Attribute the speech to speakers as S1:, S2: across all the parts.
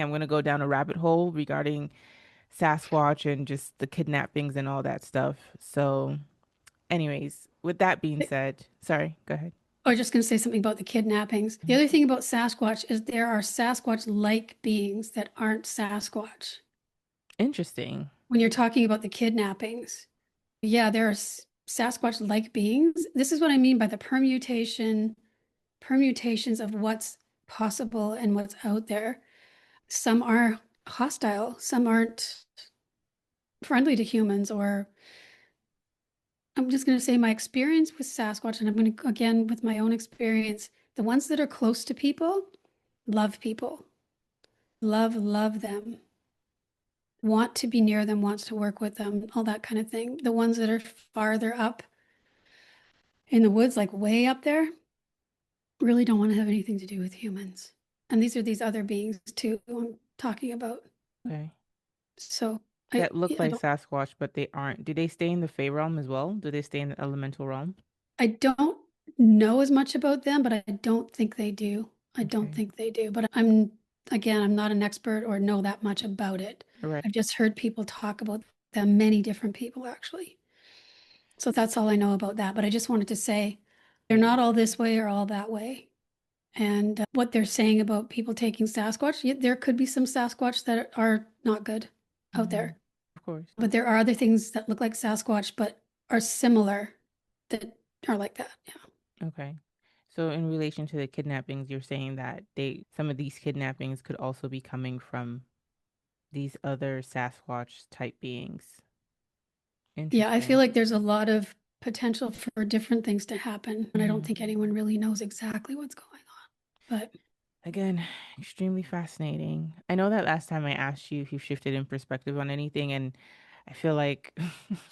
S1: I'm going to go down a rabbit hole regarding Sasquatch and just the kidnappings and all that stuff. So, anyways, with that being said, sorry, go ahead.
S2: I was just going to say something about the kidnappings. The other thing about Sasquatch is there are Sasquatch-like beings that aren't Sasquatch.
S1: Interesting.
S2: When you're talking about the kidnappings, yeah, there are Sasquatch-like beings. This is what I mean by the permutations of what's possible and what's out there. Some are hostile, some aren't friendly to humans, or I'm just going to say my experience with Sasquatch, and I'm going to, again, with my own experience, the ones that are close to people, love them, want to be near them, wants to work with them, all that kind of thing. The ones that are farther up in the woods, like way up there, really don't want to have anything to do with humans. And these are these other beings too I'm talking about.
S1: Okay.
S2: So
S1: That look
S2: I
S1: like
S2: don't
S1: Sasquatch, but they aren't. Do they stay in the Fae realm as well? Do they stay in the elemental realm?
S2: I don't know as much about them, but I don't think they do. I don't
S1: Okay.
S2: think they do. But I'm not an expert or know that much about it.
S1: Right.
S2: I've just heard people talk about them, many different people actually. So that's all I know about that. But I just wanted to say they're not all this way or all that way. And what they're saying about people taking Sasquatch, there could be some Sasquatch that are not good out
S1: Hmm.
S2: there.
S1: Of course.
S2: But there are other things that look like Sasquatch but are similar that are like that. Yeah.
S1: Okay. So in relation to the kidnappings, you're saying that some of these kidnappings could also be coming from these other Sasquatch type beings.
S2: Yeah, I feel
S1: Interesting.
S2: like there's a lot of potential for different things to happen, and I don't
S1: Hmm.
S2: think anyone really knows exactly what's going on. But
S1: Again, extremely fascinating. I know that last time I asked you if you shifted in perspective on anything, and I feel like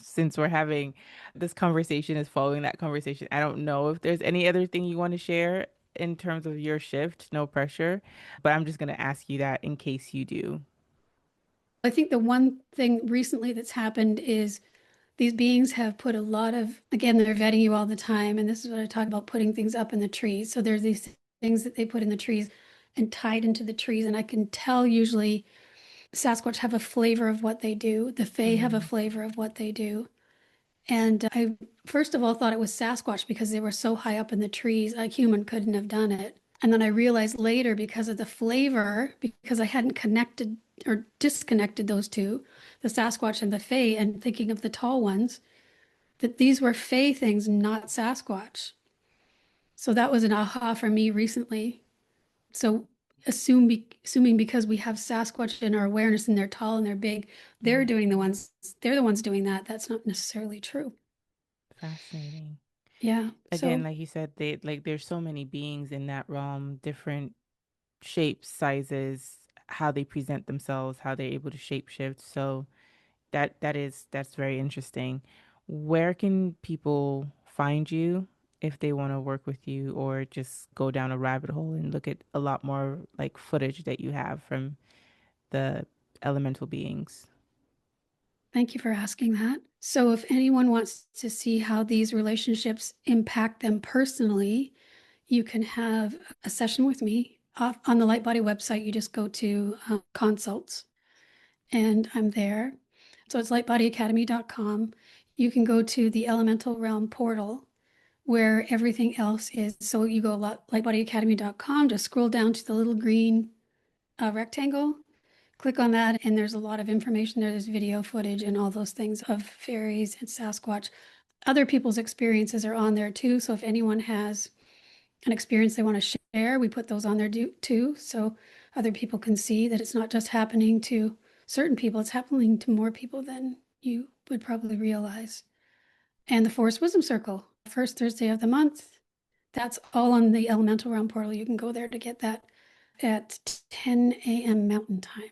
S1: since we're having this conversation is following that conversation, I don't know if there's any other thing you want to share in terms of your shift, no pressure, but I'm just going to ask you that in case you do.
S2: I think the one thing recently that's happened is these beings have put a lot of, again, they're vetting you all the time. And this is what I talk about putting things up in the trees. So there's these things that they put in the trees and tied into the trees. And I can tell usually Sasquatch have a flavor of what they do. The Fae have a
S1: Mm,
S2: flavor of what they do. And I first of all thought it was Sasquatch because they were so high up in the trees, a human couldn't have done it. And then I realized later because of the flavor, because I hadn't connected or disconnected those two, the Sasquatch and the Fae, and thinking of the tall ones, that these were Fae things, not Sasquatch. So that was an aha for me recently. So assuming because we have Sasquatch in our awareness and they're tall and they're big,
S1: mm,
S2: they're the ones doing that. That's not necessarily true.
S1: fascinating.
S2: Yeah.
S1: Again,
S2: So
S1: like you said, there's so many beings in that realm, different shapes, sizes, how they present themselves, how they're able to shapeshift. So that's very interesting. Where can people find you if they want to work with you or just go down a rabbit hole and look at a lot more like footage that you have from the elemental beings?
S2: thank you for asking that. So if anyone wants to see how these relationships impact them personally, you can have a session with me. On the Light Body website, you just go to consults and I'm there. So it's lightbodyacademy.com. You can go to the Elemental Realm portal where everything else is. So you go lightbodyacademy.com, just scroll down to the little green rectangle, click on that, and there's a lot of information there. There's video footage and all those things of fairies and Sasquatch. Other people's experiences are on there too. So if anyone has an experience they want to share, we put those on there too. So other people can see that it's not just happening to certain people, it's happening to more people than you would probably realize. And the Forest Wisdom Circle, first Thursday of the month. That's all on the Elemental Realm portal. You can go there to get that at 10 a.m. Mountain Time.